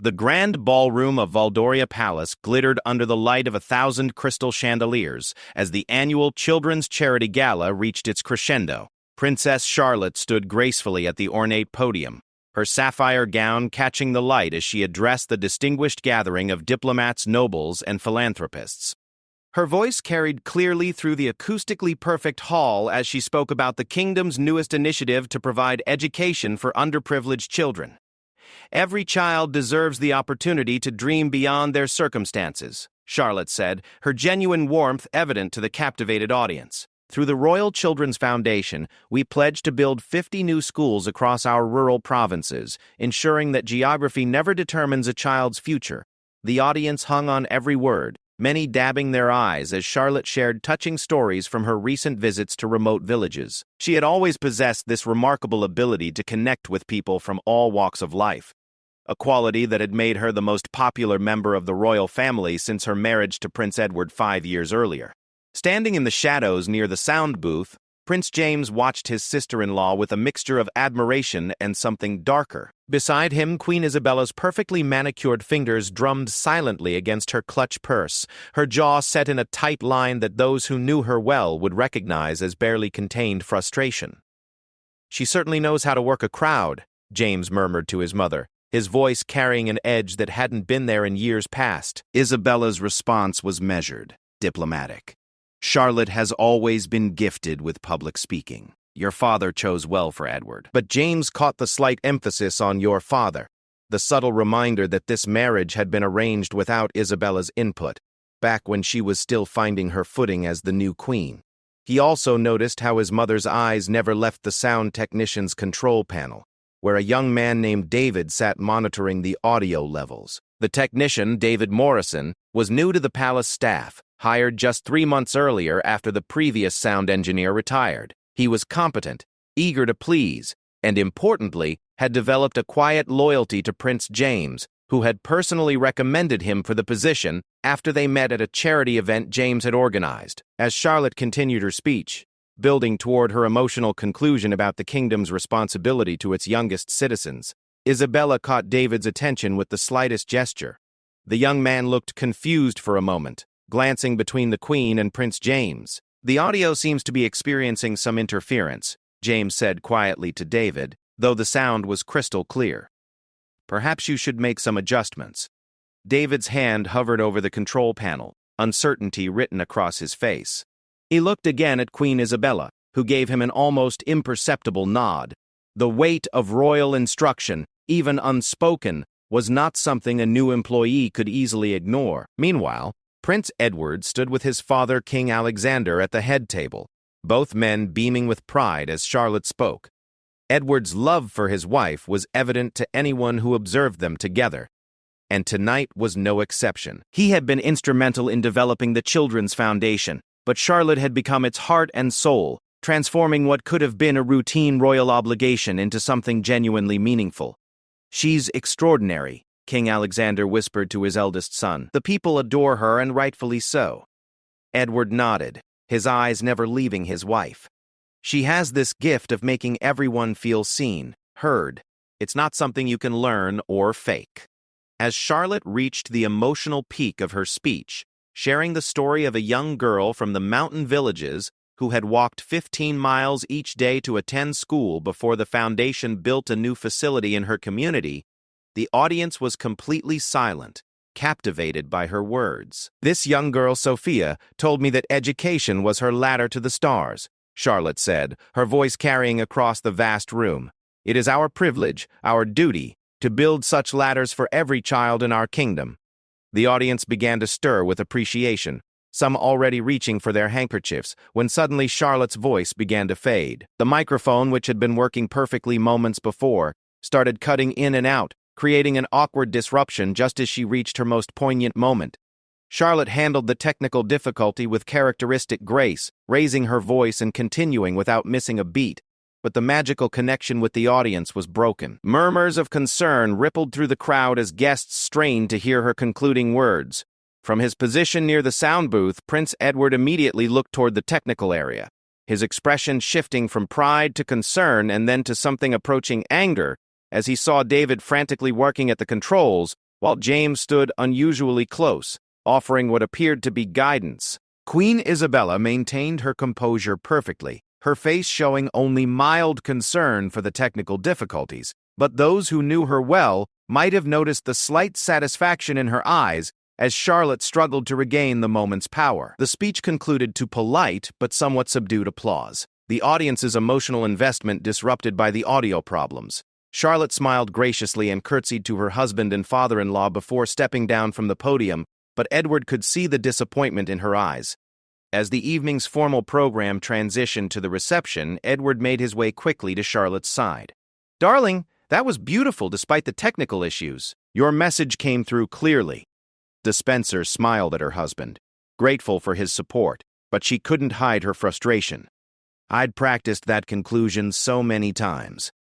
The grand ballroom of Valdoria Palace glittered under the light of 1,000 crystal chandeliers as the annual Children's Charity Gala reached its crescendo. Princess Charlotte stood gracefully at the ornate podium, her sapphire gown catching the light as she addressed the distinguished gathering of diplomats, nobles, and philanthropists. Her voice carried clearly through the acoustically perfect hall as she spoke about the kingdom's newest initiative to provide education for underprivileged children. "Every child deserves the opportunity to dream beyond their circumstances," Charlotte said, her genuine warmth evident to the captivated audience. "Through the Royal Children's Foundation, we pledge to build 50 new schools across our rural provinces, ensuring that geography never determines a child's future." The audience hung on every word, many dabbing their eyes as Charlotte shared touching stories from her recent visits to remote villages. She had always possessed this remarkable ability to connect with people from all walks of life, a quality that had made her the most popular member of the royal family since her marriage to Prince Edward 5 years earlier. Standing in the shadows near the sound booth, Prince James watched his sister-in-law with a mixture of admiration and something darker. Beside him, Queen Isabella's perfectly manicured fingers drummed silently against her clutch purse, her jaw set in a tight line that those who knew her well would recognize as barely contained frustration. "She certainly knows how to work a crowd," James murmured to his mother, his voice carrying an edge that hadn't been there in years past. Isabella's response was measured, diplomatic. "Charlotte has always been gifted with public speaking. Your father chose well for Edward." But James caught the slight emphasis on "your father," the subtle reminder that this marriage had been arranged without Isabella's input, back when she was still finding her footing as the new queen. He also noticed how his mother's eyes never left the sound technician's control panel, where a young man named David sat monitoring the audio levels. The technician, David Morrison, was new to the palace staff, hired just 3 months earlier after the previous sound engineer retired. He was competent, eager to please, and importantly, had developed a quiet loyalty to Prince James, who had personally recommended him for the position after they met at a charity event James had organized. As Charlotte continued her speech, building toward her emotional conclusion about the kingdom's responsibility to its youngest citizens, Isabella caught David's attention with the slightest gesture. The young man looked confused for a moment, glancing between the Queen and Prince James. "The audio seems to be experiencing some interference," James said quietly to David, though the sound was crystal clear. "Perhaps you should make some adjustments." David's hand hovered over the control panel, uncertainty written across his face. He looked again at Queen Isabella, who gave him an almost imperceptible nod. The weight of royal instruction, even unspoken, was not something a new employee could easily ignore. Meanwhile, Prince Edward stood with his father, King Alexander, at the head table, both men beaming with pride as Charlotte spoke. Edward's love for his wife was evident to anyone who observed them together, and tonight was no exception. He had been instrumental in developing the Children's Foundation, but Charlotte had become its heart and soul, transforming what could have been a routine royal obligation into something genuinely meaningful. "She's extraordinary," King Alexander whispered to his eldest son. "The people adore her, and rightfully so." Edward nodded, his eyes never leaving his wife. "She has this gift of making everyone feel seen, heard. It's not something you can learn or fake." As Charlotte reached the emotional peak of her speech, sharing the story of a young girl from the mountain villages who had walked 15 miles each day to attend school before the foundation built a new facility in her community, the audience was completely silent, captivated by her words. "This young girl, Sophia, told me that education was her ladder to the stars," Charlotte said, her voice carrying across the vast room. "It is our privilege, our duty, to build such ladders for every child in our kingdom." The audience began to stir with appreciation, some already reaching for their handkerchiefs, when suddenly Charlotte's voice began to fade. The microphone, which had been working perfectly moments before, started cutting in and out, creating an awkward disruption just as she reached her most poignant moment. Charlotte handled the technical difficulty with characteristic grace, raising her voice and continuing without missing a beat. But the magical connection with the audience was broken. Murmurs of concern rippled through the crowd as guests strained to hear her concluding words. From his position near the sound booth, Prince Edward immediately looked toward the technical area, his expression shifting from pride to concern and then to something approaching anger as he saw David frantically working at the controls, while James stood unusually close, offering what appeared to be guidance. Queen Isabella maintained her composure perfectly, her face showing only mild concern for the technical difficulties, but those who knew her well might have noticed the slight satisfaction in her eyes as Charlotte struggled to regain the moment's power. The speech concluded to polite but somewhat subdued applause, the audience's emotional investment disrupted by the audio problems. Charlotte smiled graciously and curtsied to her husband and father-in-law before stepping down from the podium, but Edward could see the disappointment in her eyes. As the evening's formal program transitioned to the reception, Edward made his way quickly to Charlotte's side. "Darling, that was beautiful despite the technical issues. Your message came through clearly." The Spencer smiled at her husband, grateful for his support, but she couldn't hide her frustration. "I'd practiced that conclusion so many times.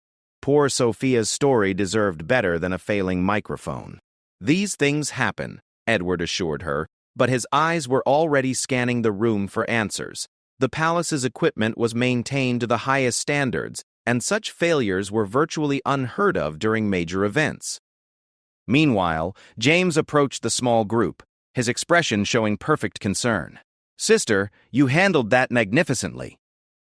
Poor Sophia's story deserved better than a failing microphone." "These things happen," Edward assured her, but his eyes were already scanning the room for answers. The palace's equipment was maintained to the highest standards, and such failures were virtually unheard of during major events. Meanwhile, James approached the small group, his expression showing perfect concern. "Sister, you handled that magnificently.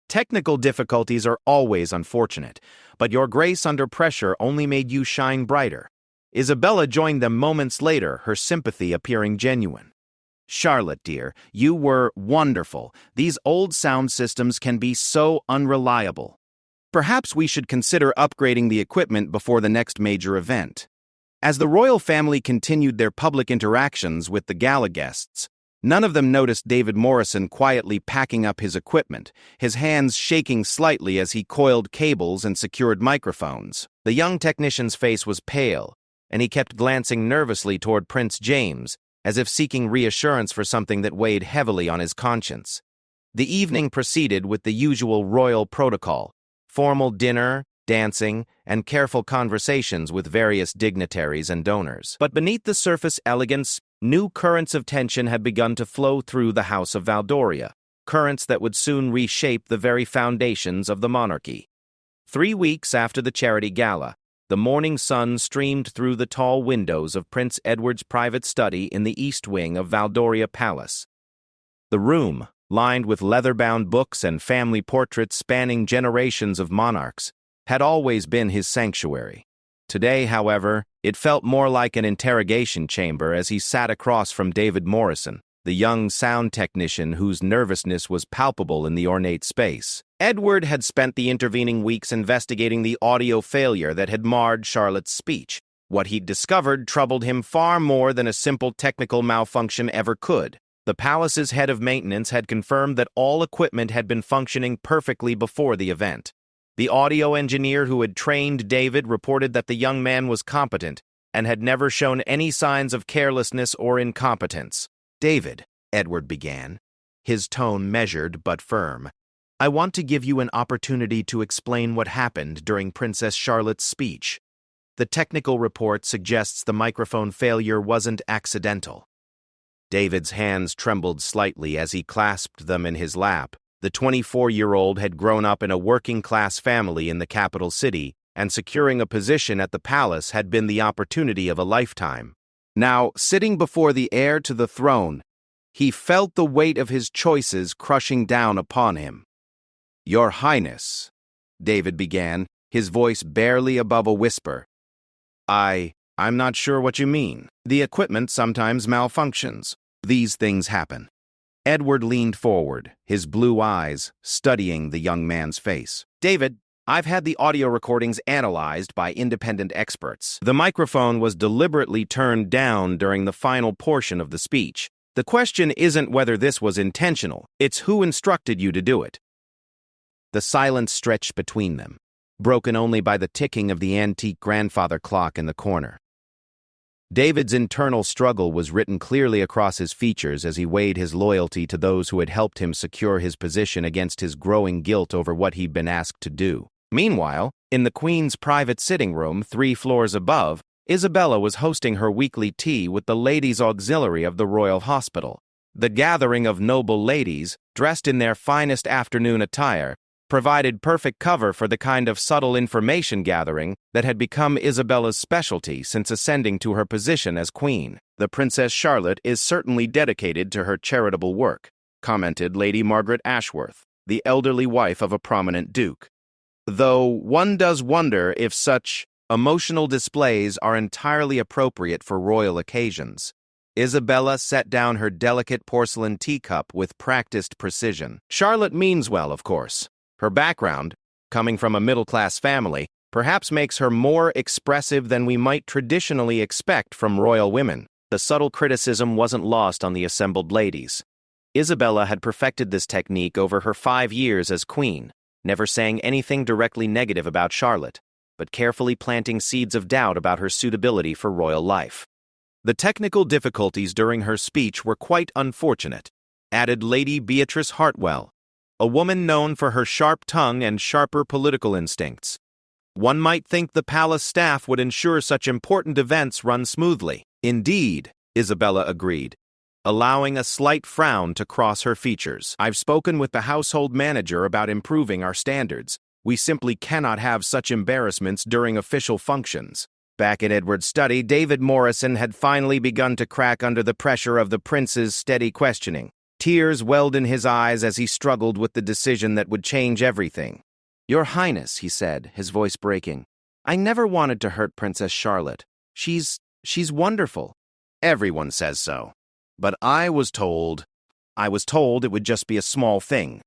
Technical difficulties are always unfortunate, but your grace under pressure only made you shine brighter." Isabella joined them moments later, her sympathy appearing genuine. "Charlotte, dear, you were wonderful. These old sound systems can be so unreliable. Perhaps we should consider upgrading the equipment before the next major event." As the royal family continued their public interactions with the gala guests, none of them noticed David Morrison quietly packing up his equipment, his hands shaking slightly as he coiled cables and secured microphones. The young technician's face was pale, and he kept glancing nervously toward Prince James, as if seeking reassurance for something that weighed heavily on his conscience. The evening proceeded with the usual royal protocol: formal dinner, dancing, and careful conversations with various dignitaries and donors. But beneath the surface elegance, new currents of tension had begun to flow through the House of Valdoria, currents that would soon reshape the very foundations of the monarchy. 3 weeks after the charity gala, the morning sun streamed through the tall windows of Prince Edward's private study in the east wing of Valdoria Palace. The room, lined with leather-bound books and family portraits spanning generations of monarchs, had always been his sanctuary. Today, however, it felt more like an interrogation chamber as he sat across from David Morrison, the young sound technician whose nervousness was palpable in the ornate space. Edward had spent the intervening weeks investigating the audio failure that had marred Charlotte's speech. What he'd discovered troubled him far more than a simple technical malfunction ever could. The palace's head of maintenance had confirmed that all equipment had been functioning perfectly before the event. The audio engineer who had trained David reported that the young man was competent and had never shown any signs of carelessness or incompetence. "David," Edward began, his tone measured but firm, "I want to give you an opportunity to explain what happened during Princess Charlotte's speech. The technical report suggests the microphone failure wasn't accidental." David's hands trembled slightly as he clasped them in his lap. The 24-year-old had grown up in a working-class family in the capital city, and securing a position at the palace had been the opportunity of a lifetime. Now, sitting before the heir to the throne, he felt the weight of his choices crushing down upon him. "Your Highness," David began, his voice barely above a whisper. I'm not sure what you mean. The equipment sometimes malfunctions. These things happen." Edward leaned forward, his blue eyes studying the young man's face. "David, I've had the audio recordings analyzed by independent experts. The microphone was deliberately turned down during the final portion of the speech. The question isn't whether this was intentional, it's who instructed you to do it." The silence stretched between them, broken only by the ticking of the antique grandfather clock in the corner. David's internal struggle was written clearly across his features as he weighed his loyalty to those who had helped him secure his position against his growing guilt over what he'd been asked to do. Meanwhile, in the Queen's private sitting room 3 floors above, Isabella was hosting her weekly tea with the ladies' auxiliary of the Royal Hospital. The gathering of noble ladies, dressed in their finest afternoon attire, provided perfect cover for the kind of subtle information gathering that had become Isabella's specialty since ascending to her position as queen. "The Princess Charlotte is certainly dedicated to her charitable work," commented Lady Margaret Ashworth, the elderly wife of a prominent duke. "Though one does wonder if such emotional displays are entirely appropriate for royal occasions." Isabella set down her delicate porcelain teacup with practiced precision. "Charlotte means well, of course. Her background, coming from a middle-class family, perhaps makes her more expressive than we might traditionally expect from royal women." The subtle criticism wasn't lost on the assembled ladies. Isabella had perfected this technique over her 5 years as queen, never saying anything directly negative about Charlotte, but carefully planting seeds of doubt about her suitability for royal life. "The technical difficulties during her speech were quite unfortunate," added Lady Beatrice Hartwell, a woman known for her sharp tongue and sharper political instincts. "One might think the palace staff would ensure such important events run smoothly." "Indeed," Isabella agreed, allowing a slight frown to cross her features. "I've spoken with the household manager about improving our standards. We simply cannot have such embarrassments during official functions." Back in Edward's study, David Morrison had finally begun to crack under the pressure of the prince's steady questioning. Tears welled in his eyes as he struggled with the decision that would change everything. "Your Highness," he said, his voice breaking, "I never wanted to hurt Princess Charlotte. She's wonderful." "Everyone says so. But I was told it would just be a small thing.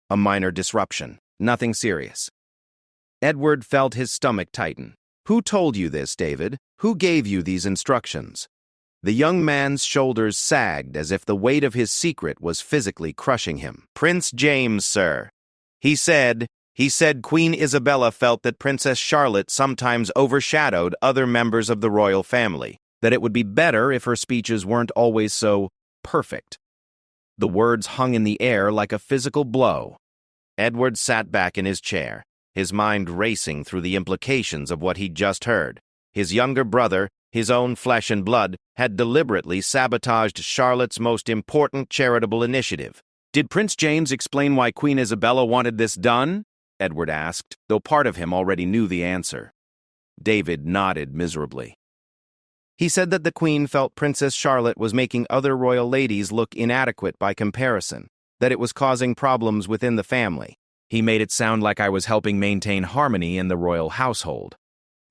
A minor disruption. Nothing serious." Edward felt his stomach tighten. "Who told you this, David? Who gave you these instructions?" The young man's shoulders sagged as if the weight of his secret was physically crushing him. "Prince James, sir. He said Queen Isabella felt that Princess Charlotte sometimes overshadowed other members of the royal family, that it would be better if her speeches weren't always so perfect." The words hung in the air like a physical blow. Edward sat back in his chair, his mind racing through the implications of what he'd just heard. His younger brother, his own flesh and blood, had deliberately sabotaged Charlotte's most important charitable initiative. "Did Prince James explain why Queen Isabella wanted this done?" Edward asked, though part of him already knew the answer. David nodded miserably. "He said that the Queen felt Princess Charlotte was making other royal ladies look inadequate by comparison, that it was causing problems within the family. He made it sound like I was helping maintain harmony in the royal household."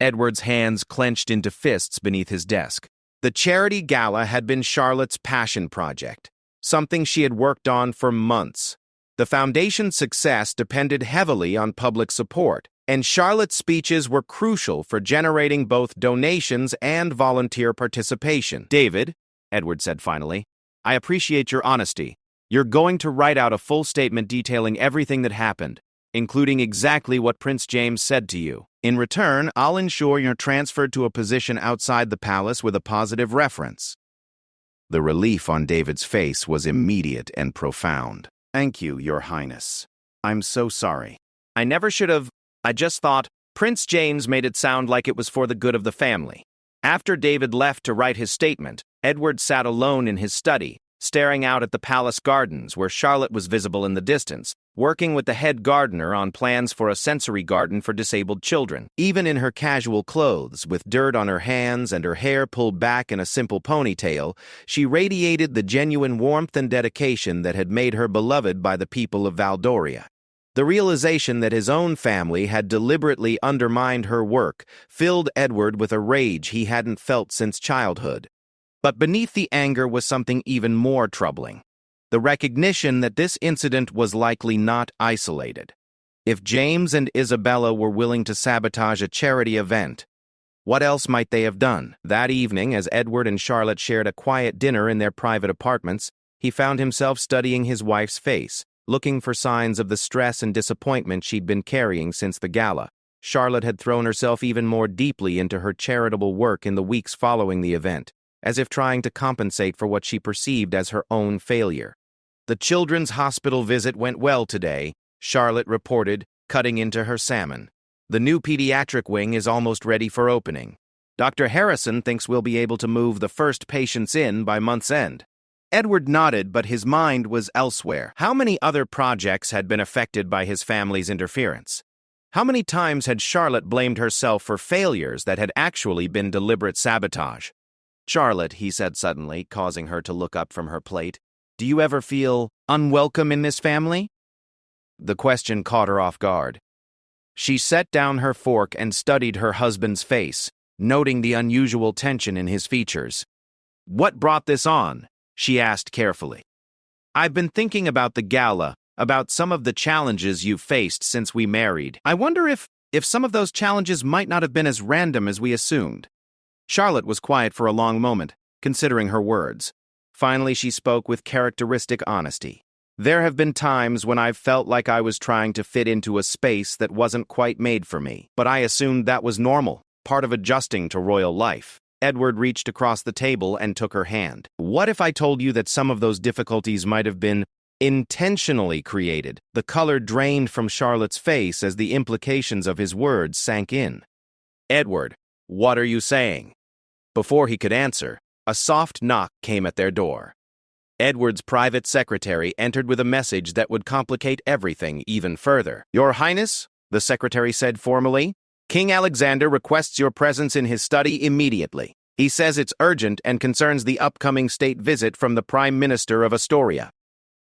Edward's hands clenched into fists beneath his desk. The charity gala had been Charlotte's passion project, something she had worked on for months. The foundation's success depended heavily on public support, and Charlotte's speeches were crucial for generating both donations and volunteer participation. "David," Edward said finally, "I appreciate your honesty. You're going to write out a full statement detailing everything that happened, including exactly what Prince James said to you. In return, I'll ensure you're transferred to a position outside the palace with a positive reference." The relief on David's face was immediate and profound. "Thank you, Your Highness. I'm so sorry. I never should have. I just thought Prince James made it sound like it was for the good of the family." After David left to write his statement, Edward sat alone in his study, staring out at the palace gardens where Charlotte was visible in the distance, working with the head gardener on plans for a sensory garden for disabled children. Even in her casual clothes, with dirt on her hands and her hair pulled back in a simple ponytail, she radiated the genuine warmth and dedication that had made her beloved by the people of Valdoria. The realization that his own family had deliberately undermined her work filled Edward with a rage he hadn't felt since childhood. But beneath the anger was something even more troubling: the recognition that this incident was likely not isolated. If James and Isabella were willing to sabotage a charity event, what else might they have done? That evening, as Edward and Charlotte shared a quiet dinner in their private apartments, he found himself studying his wife's face, looking for signs of the stress and disappointment she'd been carrying since the gala. Charlotte had thrown herself even more deeply into her charitable work in the weeks following the event, as if trying to compensate for what she perceived as her own failure. "The children's hospital visit went well today," Charlotte reported, cutting into her salmon. "The new pediatric wing is almost ready for opening. Dr. Harrison thinks we'll be able to move the first patients in by month's end." Edward nodded, but his mind was elsewhere. How many other projects had been affected by his family's interference? How many times had Charlotte blamed herself for failures that had actually been deliberate sabotage? "Charlotte," he said suddenly, causing her to look up from her plate, "do you ever feel unwelcome in this family?" The question caught her off guard. She set down her fork and studied her husband's face, noting the unusual tension in his features. "What brought this on?" she asked carefully. "I've been thinking about the gala, about some of the challenges you've faced since we married. I wonder if some of those challenges might not have been as random as we assumed." Charlotte was quiet for a long moment, considering her words. Finally, she spoke with characteristic honesty. "There have been times when I've felt like I was trying to fit into a space that wasn't quite made for me, but I assumed that was normal, part of adjusting to royal life." Edward reached across the table and took her hand. "What if I told you that some of those difficulties might have been intentionally created?" The color drained from Charlotte's face as the implications of his words sank in. "Edward, what are you saying?" Before he could answer, a soft knock came at their door. Edward's private secretary entered with a message that would complicate everything even further. "Your Highness," the secretary said formally, "King Alexander requests your presence in his study immediately. He says it's urgent and concerns the upcoming state visit from the Prime Minister of Astoria."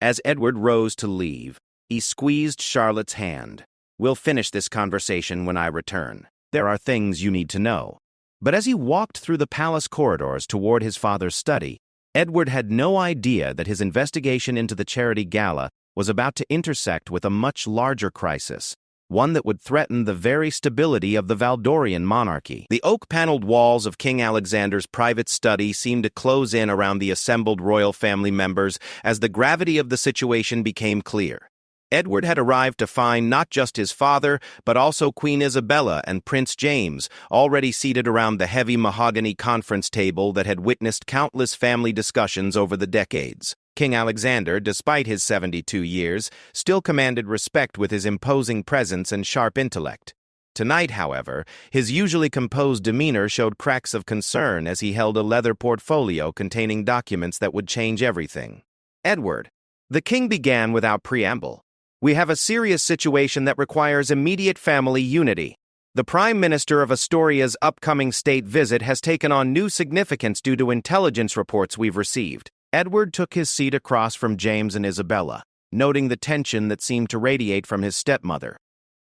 As Edward rose to leave, he squeezed Charlotte's hand. "We'll finish this conversation when I return. There are things you need to know." But as he walked through the palace corridors toward his father's study, Edward had no idea that his investigation into the charity gala was about to intersect with a much larger crisis, one that would threaten the very stability of the Valdorian monarchy. The oak-paneled walls of King Alexander's private study seemed to close in around the assembled royal family members as the gravity of the situation became clear. Edward had arrived to find not just his father, but also Queen Isabella and Prince James, already seated around the heavy mahogany conference table that had witnessed countless family discussions over the decades. King Alexander, despite his 72 years, still commanded respect with his imposing presence and sharp intellect. Tonight, however, his usually composed demeanor showed cracks of concern as he held a leather portfolio containing documents that would change everything. "Edward," the king began without preamble, "we have a serious situation that requires immediate family unity. The Prime Minister of Astoria's upcoming state visit has taken on new significance due to intelligence reports we've received." Edward took his seat across from James and Isabella, noting the tension that seemed to radiate from his stepmother.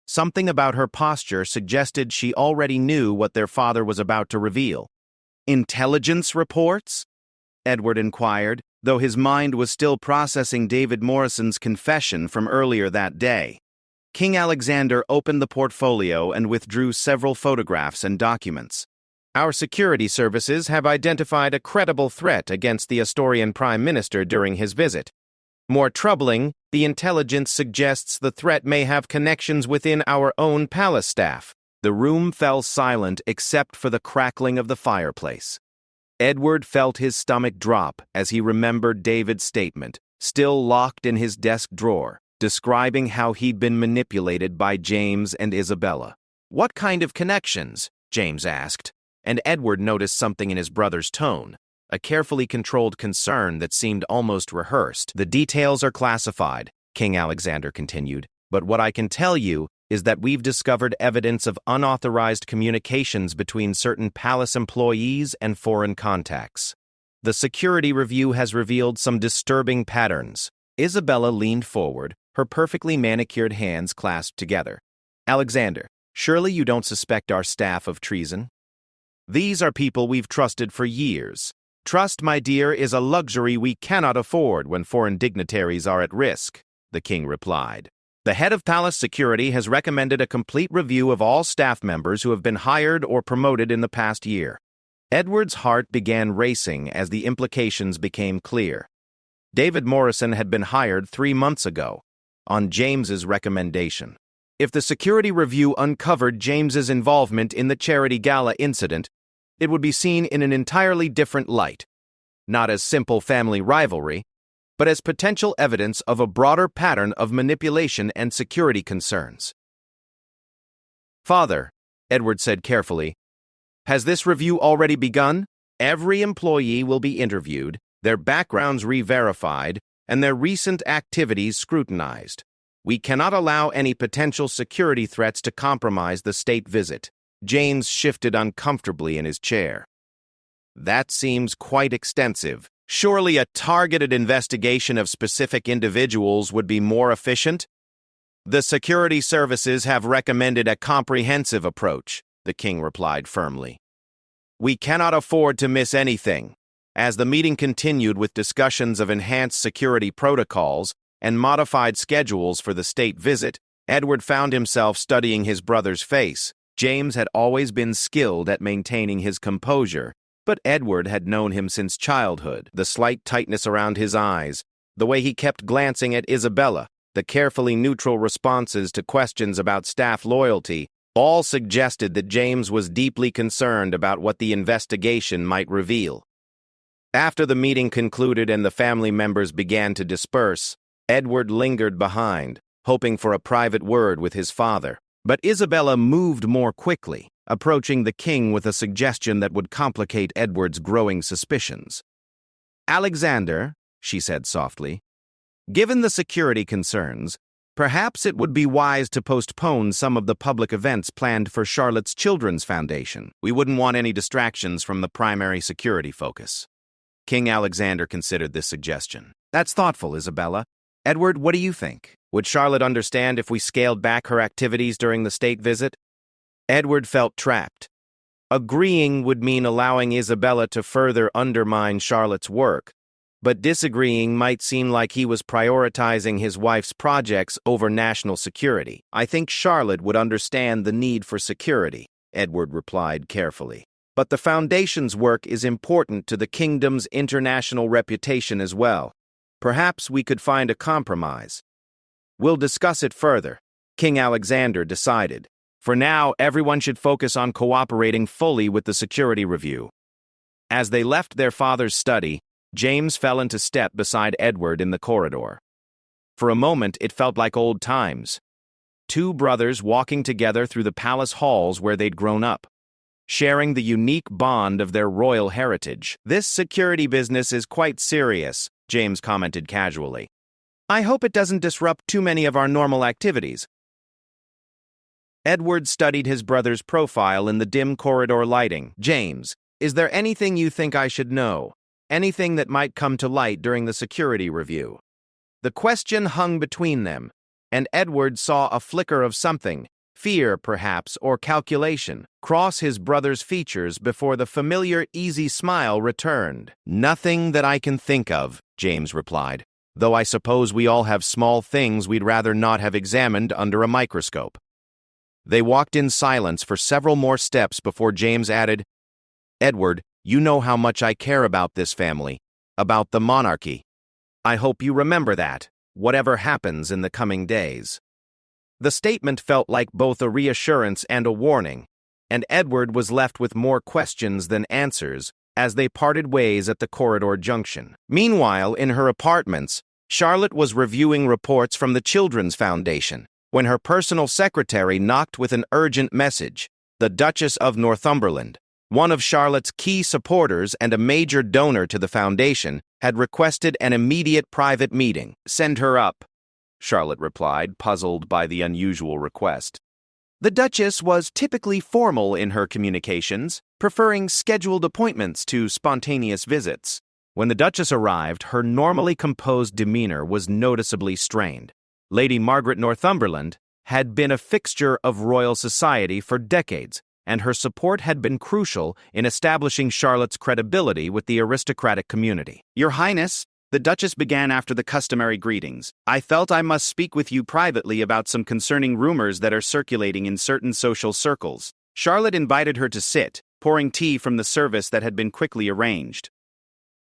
Something about her posture suggested she already knew what their father was about to reveal. "Intelligence reports?" Edward inquired, though his mind was still processing David Morrison's confession from earlier that day. King Alexander opened the portfolio and withdrew several photographs and documents. "Our security services have identified a credible threat against the Astorian Prime Minister during his visit. More troubling, the intelligence suggests the threat may have connections within our own palace staff." The room fell silent except for the crackling of the fireplace. Edward felt his stomach drop as he remembered David's statement, still locked in his desk drawer, describing how he'd been manipulated by James and Isabella. "What kind of connections?" James asked, and Edward noticed something in his brother's tone, a carefully controlled concern that seemed almost rehearsed. "The details are classified," King Alexander continued, "but what I can tell you is that we've discovered evidence of unauthorized communications between certain palace employees and foreign contacts. The security review has revealed some disturbing patterns." Isabella leaned forward, her perfectly manicured hands clasped together. "Alexander, surely you don't suspect our staff of treason? These are people we've trusted for years. Trust, my dear, is a luxury we cannot afford when foreign dignitaries are at risk," the king replied. "The head of palace security has recommended a complete review of all staff members who have been hired or promoted in the past year." Edward's heart began racing as the implications became clear. David Morrison had been hired 3 months ago, on James's recommendation. If the security review uncovered James's involvement in the charity gala incident, it would be seen in an entirely different light, not as simple family rivalry, but as potential evidence of a broader pattern of manipulation and security concerns. "Father," Edward said carefully, "has this review already begun? Every employee will be interviewed, their backgrounds re-verified, and their recent activities scrutinized. We cannot allow any potential security threats to compromise the state visit. James shifted uncomfortably in his chair. That seems quite extensive. Surely a targeted investigation of specific individuals would be more efficient? The security services have recommended a comprehensive approach, the king replied firmly. We cannot afford to miss anything. As the meeting continued with discussions of enhanced security protocols and modified schedules for the state visit, Edward found himself studying his brother's face. James had always been skilled at maintaining his composure, but Edward had known him since childhood. The slight tightness around his eyes, the way he kept glancing at Isabella, the carefully neutral responses to questions about staff loyalty, all suggested that James was deeply concerned about what the investigation might reveal. After the meeting concluded and the family members began to disperse, Edward lingered behind, hoping for a private word with his father. But Isabella moved more quickly, approaching the king with a suggestion that would complicate Edward's growing suspicions. Alexander, she said softly, given the security concerns, perhaps it would be wise to postpone some of the public events planned for Charlotte's Children's Foundation. We wouldn't want any distractions from the primary security focus. King Alexander considered this suggestion. That's thoughtful, Isabella. Edward, what do you think? Would Charlotte understand if we scaled back her activities during the state visit? Edward felt trapped. Agreeing would mean allowing Isabella to further undermine Charlotte's work, but disagreeing might seem like he was prioritizing his wife's projects over national security. I think Charlotte would understand the need for security, Edward replied carefully. But the Foundation's work is important to the kingdom's international reputation as well. Perhaps we could find a compromise. We'll discuss it further, King Alexander decided. For now, everyone should focus on cooperating fully with the security review. As they left their father's study, James fell into step beside Edward in the corridor. For a moment, it felt like old times. Two brothers walking together through the palace halls where they'd grown up, sharing the unique bond of their royal heritage. This security business is quite serious, James commented casually. I hope it doesn't disrupt too many of our normal activities. Edward studied his brother's profile in the dim corridor lighting. James, is there anything you think I should know? Anything that might come to light during the security review? The question hung between them, and Edward saw a flicker of something, fear perhaps, or calculation, cross his brother's features before the familiar easy smile returned. Nothing that I can think of, James replied, though I suppose we all have small things we'd rather not have examined under a microscope. They walked in silence for several more steps before James added, Edward, you know how much I care about this family, about the monarchy. I hope you remember that, whatever happens in the coming days. The statement felt like both a reassurance and a warning, and Edward was left with more questions than answers as they parted ways at the corridor junction. Meanwhile, in her apartments, Charlotte was reviewing reports from the Children's Foundation when her personal secretary knocked with an urgent message. The Duchess of Northumberland, one of Charlotte's key supporters and a major donor to the foundation, had requested an immediate private meeting. Send her up, Charlotte replied, puzzled by the unusual request. The Duchess was typically formal in her communications, preferring scheduled appointments to spontaneous visits. When the Duchess arrived, her normally composed demeanor was noticeably strained. Lady Margaret Northumberland had been a fixture of royal society for decades, and her support had been crucial in establishing Charlotte's credibility with the aristocratic community. Your Highness, the Duchess began after the customary greetings. I felt I must speak with you privately about some concerning rumors that are circulating in certain social circles. Charlotte invited her to sit, pouring tea from the service that had been quickly arranged.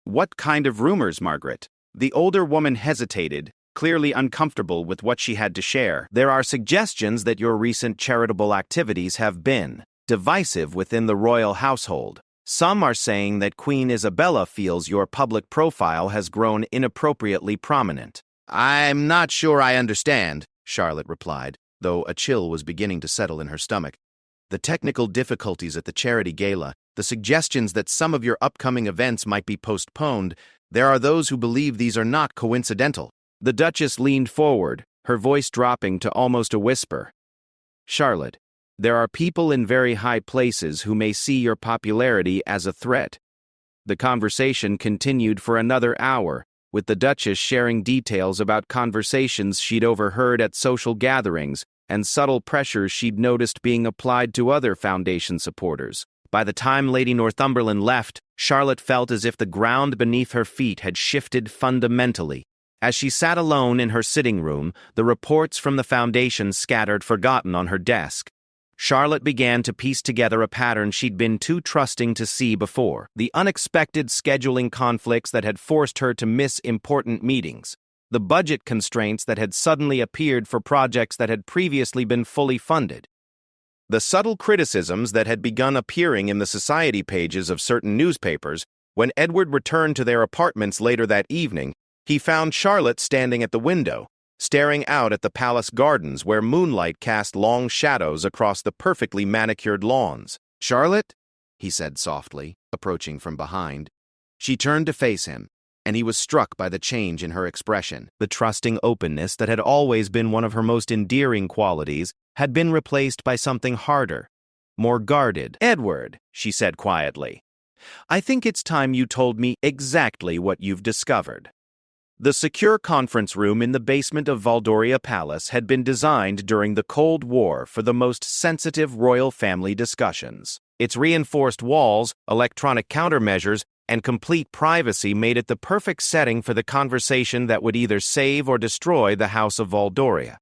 What kind of rumors, Margaret? The older woman hesitated, clearly uncomfortable with what she had to share. There are suggestions that your recent charitable activities have been divisive within the royal household. Some are saying that Queen Isabella feels your public profile has grown inappropriately prominent. I'm not sure I understand, Charlotte replied, though a chill was beginning to settle in her stomach. The technical difficulties at the charity gala, the suggestions that some of your upcoming events might be postponed, There are those who believe these are not coincidental. The Duchess leaned forward, her voice dropping to almost a whisper. Charlotte, there are people in very high places who may see your popularity as a threat. The conversation continued for another hour, with the Duchess sharing details about conversations she'd overheard at social gatherings and subtle pressures she'd noticed being applied to other Foundation supporters. By the time Lady Northumberland left, Charlotte felt as if the ground beneath her feet had shifted fundamentally. As she sat alone in her sitting room, the reports from the Foundation scattered forgotten on her desk. Charlotte began to piece together a pattern she'd been too trusting to see before: the unexpected scheduling conflicts that had forced her to miss important meetings, the budget constraints that had suddenly appeared for projects that had previously been fully funded, the subtle criticisms that had begun appearing in the society pages of certain newspapers. When Edward returned to their apartments later that evening, he found Charlotte standing at the window, staring out at the palace gardens where moonlight cast long shadows across the perfectly manicured lawns. "Charlotte?" he said softly, approaching from behind. She turned to face him, and he was struck by the change in her expression. The trusting openness that had always been one of her most endearing qualities had been replaced by something harder, more guarded. "Edward," she said quietly, "I think it's time you told me exactly what you've discovered." The secure conference room in the basement of Valdoria Palace had been designed during the Cold War for the most sensitive royal family discussions. Its reinforced walls, electronic countermeasures, and complete privacy made it the perfect setting for the conversation that would either save or destroy the House of Valdoria.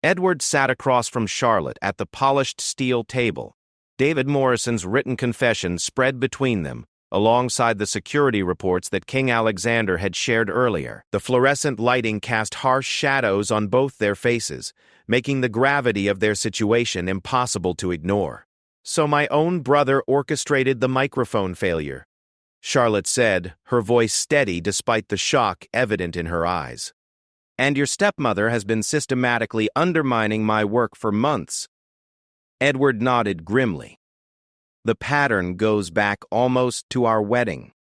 Edward sat across from Charlotte at the polished steel table. David Morrison's written confession spread between them, alongside the security reports that King Alexander had shared earlier. The fluorescent lighting cast harsh shadows on both their faces, making the gravity of their situation impossible to ignore. "So my own brother orchestrated the microphone failure," Charlotte said, her voice steady despite the shock evident in her eyes. "And your stepmother has been systematically undermining my work for months." Edward nodded grimly. "The pattern goes back almost to our wedding."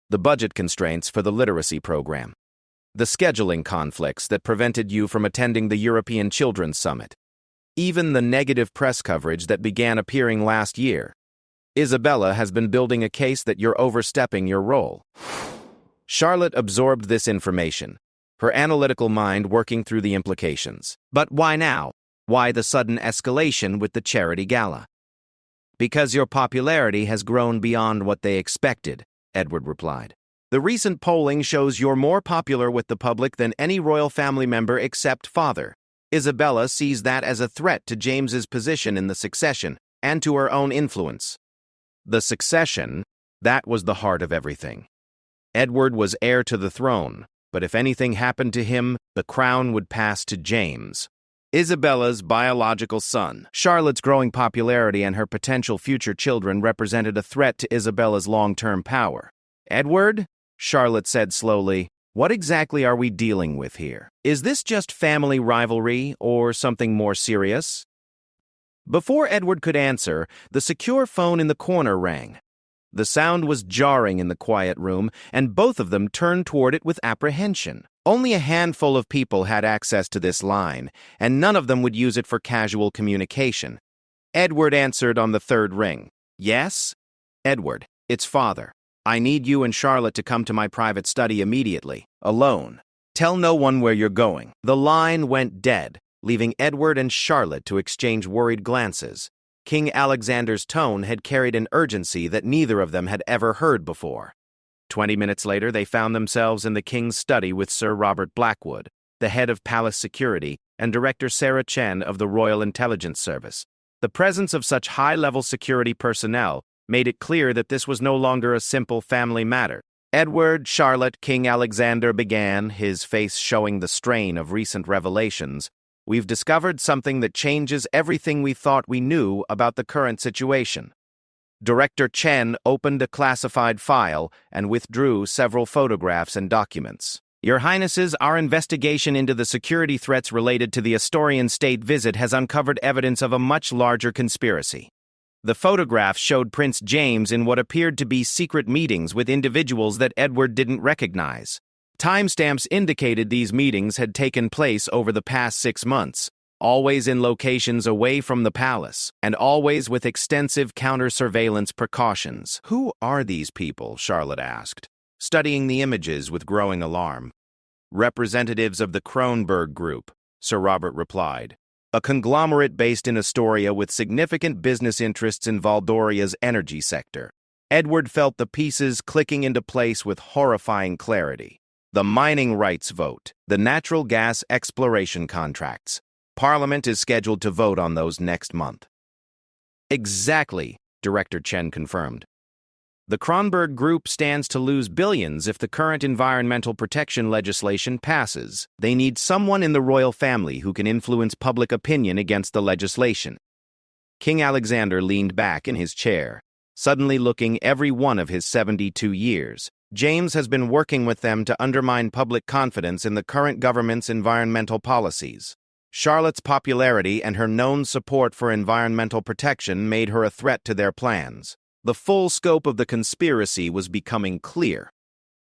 The budget constraints for the literacy program. The scheduling conflicts that prevented you from attending the European Children's Summit. Even the negative press coverage that began appearing last year. Isabella has been building a case that you're overstepping your role. Charlotte absorbed this information, her analytical mind working through the implications. But why now? Why the sudden escalation with the charity gala? "Because your popularity has grown beyond what they expected," Edward replied. "The recent polling shows you're more popular with the public than any royal family member except father. Isabella sees that as a threat to James's position in the succession and to her own influence." The succession, that was the heart of everything. Edward was heir to the throne, but if anything happened to him, the crown would pass to James, Isabella's biological son. Charlotte's growing popularity and her potential future children represented a threat to Isabella's long-term power. "Edward," Charlotte said slowly, "what exactly are we dealing with here? Is this just family rivalry or something more serious?" Before Edward could answer, the secure phone in the corner rang. The sound was jarring in the quiet room, and both of them turned toward it with apprehension. Only a handful of people had access to this line, and none of them would use it for casual communication. Edward answered on the third ring. "Yes?" "Edward, it's Father. I need you and Charlotte to come to my private study immediately, alone. Tell no one where you're going." The line went dead, leaving Edward and Charlotte to exchange worried glances. King Alexander's tone had carried an urgency that neither of them had ever heard before. 20 minutes later, they found themselves in the king's study with Sir Robert Blackwood, the head of palace security, and Director Sarah Chen of the Royal Intelligence Service. The presence of such high-level security personnel made it clear that this was no longer a simple family matter. "Edward, Charlotte, King Alexander," began, his face showing the strain of recent revelations, "we've discovered something that changes everything we thought we knew about the current situation." Director Chen opened a classified file and withdrew several photographs and documents. "Your Highnesses, our investigation into the security threats related to the Astorian state visit has uncovered evidence of a much larger conspiracy. The photograph showed Prince James in what appeared to be secret meetings with individuals that Edward didn't recognize. Timestamps indicated these meetings had taken place over the past 6 months, always in locations away from the palace, and always with extensive counter-surveillance precautions. "Who are these people?" Charlotte asked, studying the images with growing alarm. "Representatives of the Kronberg Group," Sir Robert replied, "a conglomerate based in Astoria with significant business interests in Valdoria's energy sector." Edward felt the pieces clicking into place with horrifying clarity. The mining rights vote, the natural gas exploration contracts. Parliament is scheduled to vote on those next month. "Exactly," Director Chen confirmed. "The Kronberg Group stands to lose billions if the current environmental protection legislation passes. They need someone in the royal family who can influence public opinion against the legislation." King Alexander leaned back in his chair, suddenly looking every one of his 72 years. James has been working with them to undermine public confidence in the current government's environmental policies. Charlotte's popularity and her known support for environmental protection made her a threat to their plans. The full scope of the conspiracy was becoming clear.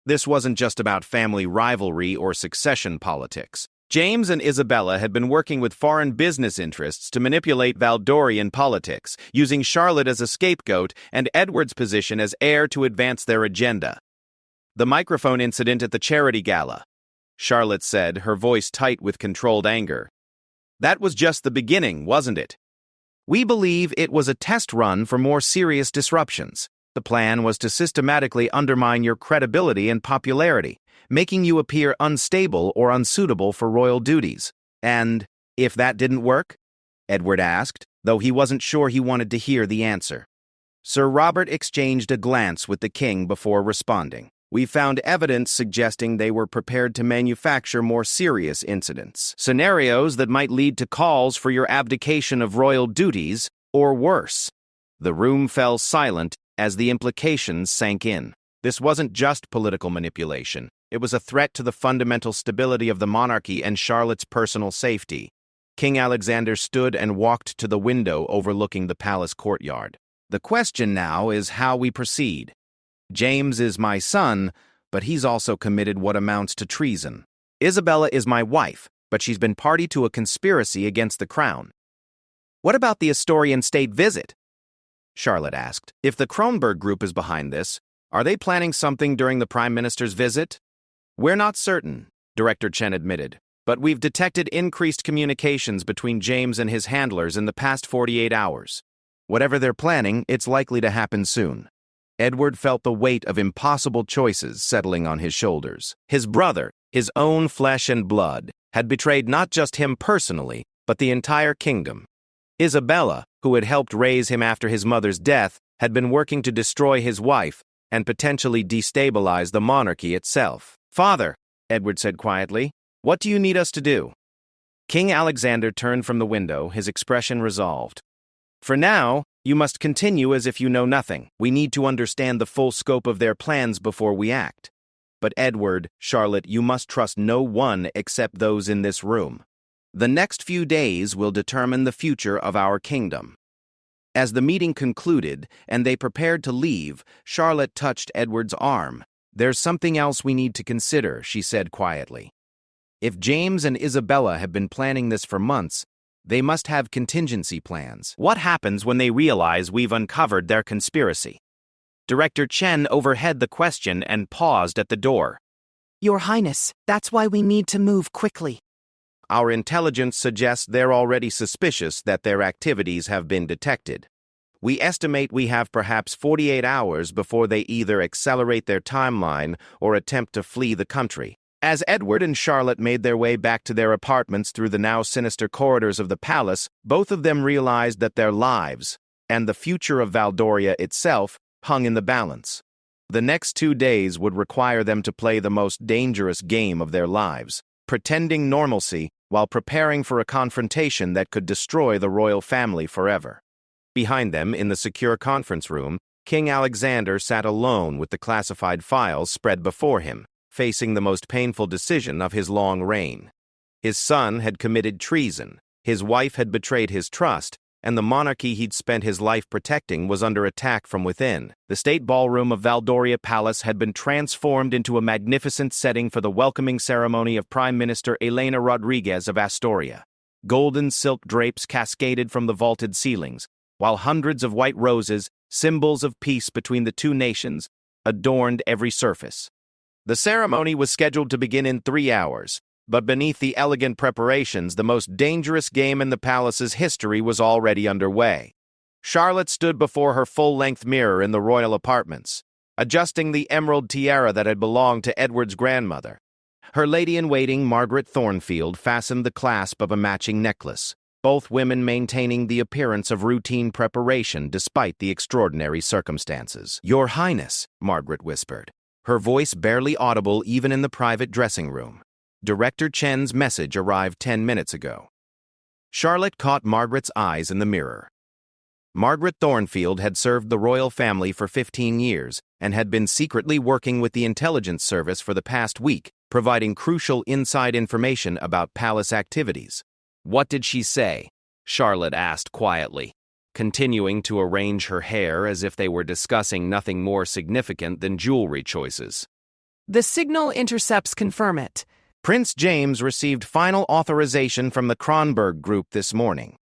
This wasn't just about family rivalry or succession politics. James and Isabella had been working with foreign business interests to manipulate Valdorian politics, using Charlotte as a scapegoat and Edward's position as heir to advance their agenda. "The microphone incident at the charity gala," Charlotte said, her voice tight with controlled anger. "That was just the beginning, wasn't it? We believe it was a test run for more serious disruptions. The plan was to systematically undermine your credibility and popularity, making you appear unstable or unsuitable for royal duties. And if that didn't work?" Edward asked, though he wasn't sure he wanted to hear the answer. Sir Robert exchanged a glance with the king before responding. "We found evidence suggesting they were prepared to manufacture more serious incidents, scenarios that might lead to calls for your abdication of royal duties, or worse." The room fell silent as the implications sank in. This wasn't just political manipulation. It was a threat to the fundamental stability of the monarchy and Charlotte's personal safety. King Alexander stood and walked to the window overlooking the palace courtyard. "The question now is how we proceed. James is my son, but he's also committed what amounts to treason. Isabella is my wife, but she's been party to a conspiracy against the crown." "What about the Astorian state visit?" Charlotte asked. "If the Kronberg Group is behind this, are they planning something during the Prime Minister's visit?" "We're not certain," Director Chen admitted, "but we've detected increased communications between James and his handlers in the past 48 hours. Whatever they're planning, it's likely to happen soon." Edward felt the weight of impossible choices settling on his shoulders. His brother, his own flesh and blood, had betrayed not just him personally, but the entire kingdom. Isabella, who had helped raise him after his mother's death, had been working to destroy his wife and potentially destabilize the monarchy itself. "Father," Edward said quietly, "what do you need us to do?" King Alexander turned from the window, his expression resolved. "For now, you must continue as if you know nothing. We need to understand the full scope of their plans before we act. But Edward, Charlotte, you must trust no one except those in this room. The next few days will determine the future of our kingdom." As the meeting concluded and they prepared to leave, Charlotte touched Edward's arm. "There's something else we need to consider," she said quietly. "If James and Isabella have been planning this for months, they must have contingency plans. What happens when they realize we've uncovered their conspiracy?" Director Chen overheard the question and paused at the door. "Your Highness, that's why we need to move quickly." "Our intelligence suggests they're already suspicious that their activities have been detected. We estimate we have perhaps 48 hours before they either accelerate their timeline or attempt to flee the country." As Edward and Charlotte made their way back to their apartments through the now sinister corridors of the palace, both of them realized that their lives, and the future of Valdoria itself, hung in the balance. The next 2 days would require them to play the most dangerous game of their lives, pretending normalcy while preparing for a confrontation that could destroy the royal family forever. Behind them, in the secure conference room, King Alexander sat alone with the classified files spread before him, facing the most painful decision of his long reign. His son had committed treason, his wife had betrayed his trust, and the monarchy he'd spent his life protecting was under attack from within. The state ballroom of Valdoria Palace had been transformed into a magnificent setting for the welcoming ceremony of Prime Minister Elena Rodriguez of Astoria. Golden silk drapes cascaded from the vaulted ceilings, while hundreds of white roses, symbols of peace between the two nations, adorned every surface. The ceremony was scheduled to begin in 3 hours, but beneath the elegant preparations, the most dangerous game in the palace's history was already underway. Charlotte stood before her full-length mirror in the royal apartments, adjusting the emerald tiara that had belonged to Edward's grandmother. Her lady-in-waiting, Margaret Thornfield, fastened the clasp of a matching necklace, both women maintaining the appearance of routine preparation despite the extraordinary circumstances. "Your Highness," Margaret whispered, her voice barely audible even in the private dressing room. "Director Chen's message arrived 10 minutes ago." Charlotte caught Margaret's eyes in the mirror. Margaret Thornfield had served the royal family for 15 years and had been secretly working with the intelligence service for the past week, providing crucial inside information about palace activities. "What did she say?" Charlotte asked quietly, continuing to arrange her hair as if they were discussing nothing more significant than jewelry choices. The signal intercepts confirm it. Prince James received final authorization from the Kronberg Group this morning.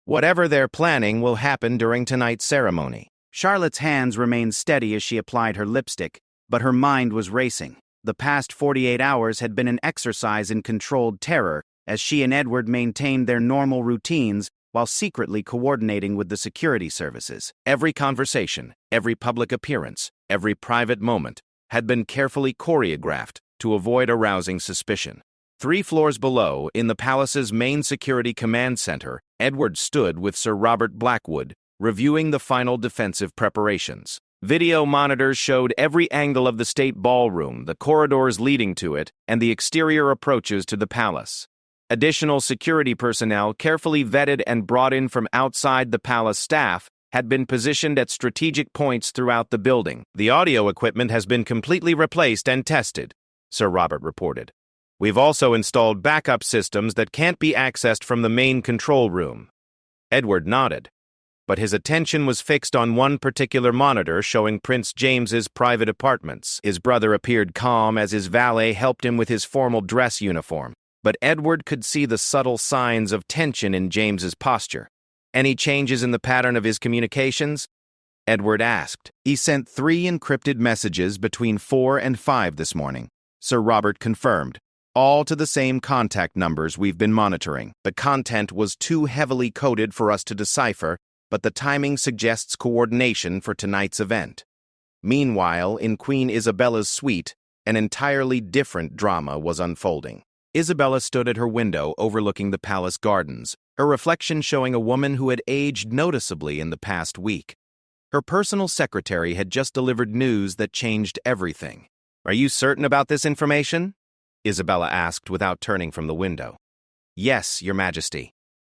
Whatever they're planning will happen during tonight's ceremony. Charlotte's hands remained steady as she applied her lipstick, but her mind was racing. The past 48 hours had been an exercise in controlled terror as she and Edward maintained their normal routines while secretly coordinating with the security services. Every conversation, every public appearance, every private moment had been carefully choreographed to avoid arousing suspicion. 3 floors below, in the palace's main security command center, Edward stood with Sir Robert Blackwood, reviewing the final defensive preparations. Video monitors showed every angle of the state ballroom, the corridors leading to it, and the exterior approaches to the palace. Additional security personnel, carefully vetted and brought in from outside the palace staff, had been positioned at strategic points throughout the building. "The audio equipment has been completely replaced and tested," Sir Robert reported. "We've also installed backup systems that can't be accessed from the main control room." Edward nodded, but his attention was fixed on one particular monitor showing Prince James's private apartments. His brother appeared calm as his valet helped him with his formal dress uniform, but Edward could see the subtle signs of tension in James's posture. "Any changes in the pattern of his communications?" Edward asked. "He sent 3 encrypted messages between 4 and 5 this morning," Sir Robert confirmed, "all to the same contact numbers we've been monitoring. The content was too heavily coded for us to decipher, but the timing suggests coordination for tonight's event." Meanwhile, in Queen Isabella's suite, an entirely different drama was unfolding. Isabella stood at her window overlooking the palace gardens, her reflection showing a woman who had aged noticeably in the past week. Her personal secretary had just delivered news that changed everything. "Are you certain about this information?" Isabella asked without turning from the window. "Yes, Your Majesty,"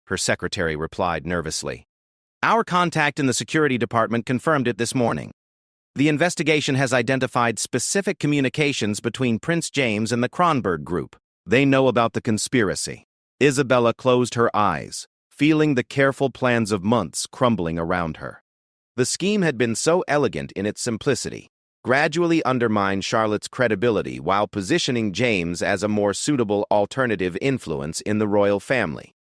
her secretary replied nervously. "Our contact in the security department confirmed it this morning. The investigation has identified specific communications between Prince James and the Kronberg Group. They know about the conspiracy." Isabella closed her eyes, feeling the careful plans of months crumbling around her. The scheme had been so elegant in its simplicity, gradually undermined Charlotte's credibility while positioning James as a more suitable alternative influence in the royal family.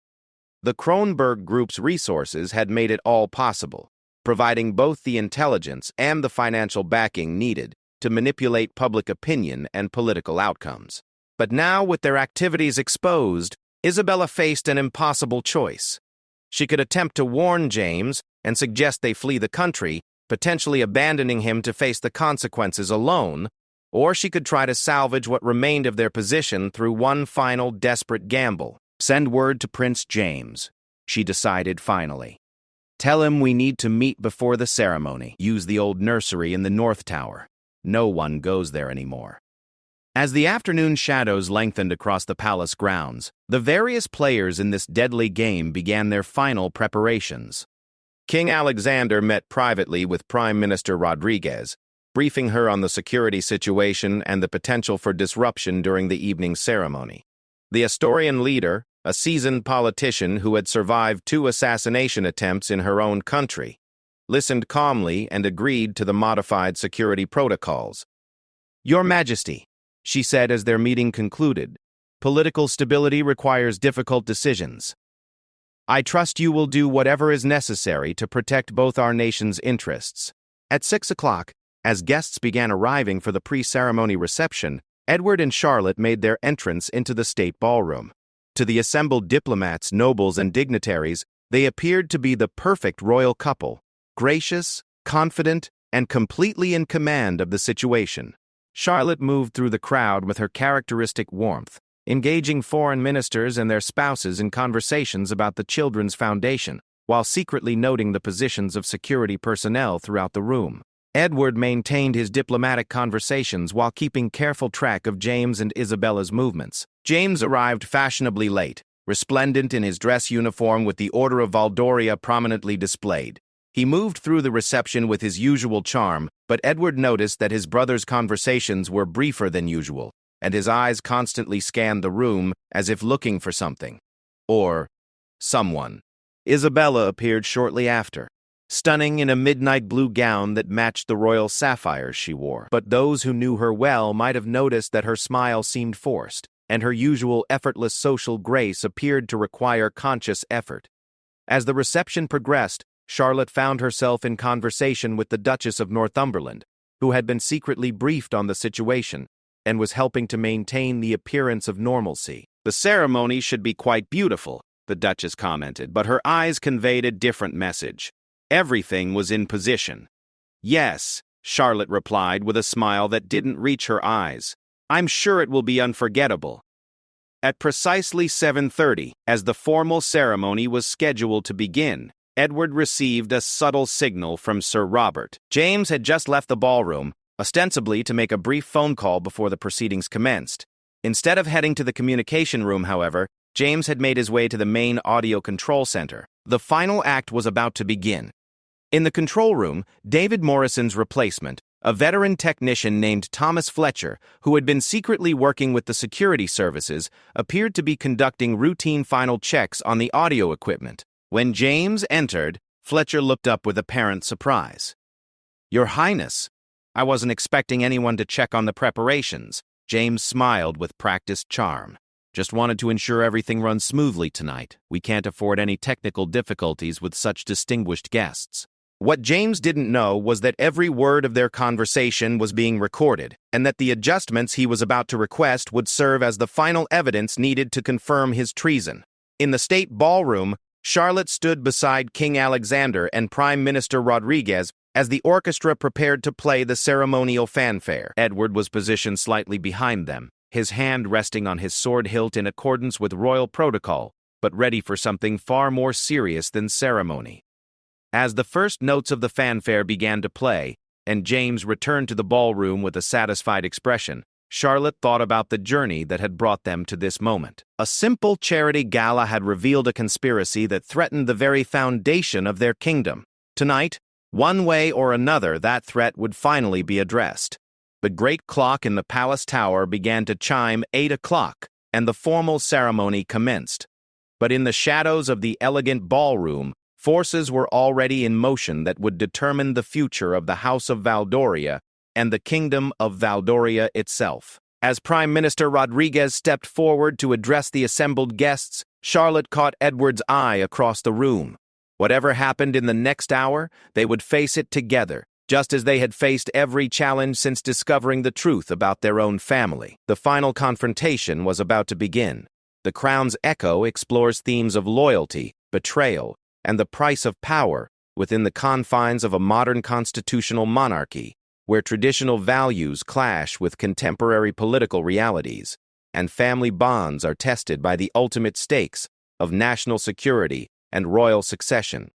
The Kronberg Group's resources had made it all possible, providing both the intelligence and the financial backing needed to manipulate public opinion and political outcomes. But now, with their activities exposed, Isabella faced an impossible choice. She could attempt to warn James and suggest they flee the country, potentially abandoning him to face the consequences alone, or she could try to salvage what remained of their position through one final desperate gamble. "Send word to Prince James," she decided finally. "Tell him we need to meet before the ceremony. Use the old nursery in the North Tower. No one goes there anymore." As the afternoon shadows lengthened across the palace grounds, the various players in this deadly game began their final preparations. King Alexander met privately with Prime Minister Rodriguez, briefing her on the security situation and the potential for disruption during the evening ceremony. The Astorian leader, a seasoned politician who had survived 2 assassination attempts in her own country, listened calmly and agreed to the modified security protocols. "Your Majesty," she said as their meeting concluded, "political stability requires difficult decisions. I trust you will do whatever is necessary to protect both our nation's interests." At 6 o'clock, as guests began arriving for the pre-ceremony reception, Edward and Charlotte made their entrance into the state ballroom. To the assembled diplomats, nobles, and dignitaries, they appeared to be the perfect royal couple, gracious, confident, and completely in command of the situation. Charlotte moved through the crowd with her characteristic warmth, engaging foreign ministers and their spouses in conversations about the Children's Foundation, while secretly noting the positions of security personnel throughout the room. Edward maintained his diplomatic conversations while keeping careful track of James and Isabella's movements. James arrived fashionably late, resplendent in his dress uniform with the Order of Valdoria prominently displayed. He moved through the reception with his usual charm, but Edward noticed that his brother's conversations were briefer than usual, and his eyes constantly scanned the room as if looking for something. Or someone. Isabella appeared shortly after, stunning in a midnight blue gown that matched the royal sapphires she wore. But those who knew her well might have noticed that her smile seemed forced, and her usual effortless social grace appeared to require conscious effort. As the reception progressed, Charlotte found herself in conversation with the Duchess of Northumberland, who had been secretly briefed on the situation and was helping to maintain the appearance of normalcy. "The ceremony should be quite beautiful," the Duchess commented, but her eyes conveyed a different message. Everything was in position. "Yes," Charlotte replied with a smile that didn't reach her eyes. "I'm sure it will be unforgettable." At precisely 7:30, as the formal ceremony was scheduled to begin, Edward received a subtle signal from Sir Robert. James had just left the ballroom, ostensibly to make a brief phone call before the proceedings commenced. Instead of heading to the communication room, however, James had made his way to the main audio control center. The final act was about to begin. In the control room, David Morrison's replacement, a veteran technician named Thomas Fletcher, who had been secretly working with the security services, appeared to be conducting routine final checks on the audio equipment. When James entered, Fletcher looked up with apparent surprise. "Your Highness, I wasn't expecting anyone to check on the preparations." James smiled with practiced charm. "Just wanted to ensure everything runs smoothly tonight. We can't afford any technical difficulties with such distinguished guests." What James didn't know was that every word of their conversation was being recorded, and that the adjustments he was about to request would serve as the final evidence needed to confirm his treason. In the state ballroom, Charlotte stood beside King Alexander and Prime Minister Rodriguez as the orchestra prepared to play the ceremonial fanfare. Edward was positioned slightly behind them, his hand resting on his sword hilt in accordance with royal protocol, but ready for something far more serious than ceremony. As the first notes of the fanfare began to play, and James returned to the ballroom with a satisfied expression, Charlotte thought about the journey that had brought them to this moment. A simple charity gala had revealed a conspiracy that threatened the very foundation of their kingdom. Tonight, one way or another, that threat would finally be addressed. The great clock in the palace tower began to chime 8 o'clock, and the formal ceremony commenced. But in the shadows of the elegant ballroom, forces were already in motion that would determine the future of the House of Valdoria and the Kingdom of Valdoria itself. As Prime Minister Rodriguez stepped forward to address the assembled guests, Charlotte caught Edward's eye across the room. Whatever happened in the next hour, they would face it together, just as they had faced every challenge since discovering the truth about their own family. The final confrontation was about to begin. The Crown's Echo explores themes of loyalty, betrayal, and the price of power within the confines of a modern constitutional monarchy, where traditional values clash with contemporary political realities, and family bonds are tested by the ultimate stakes of national security and royal succession.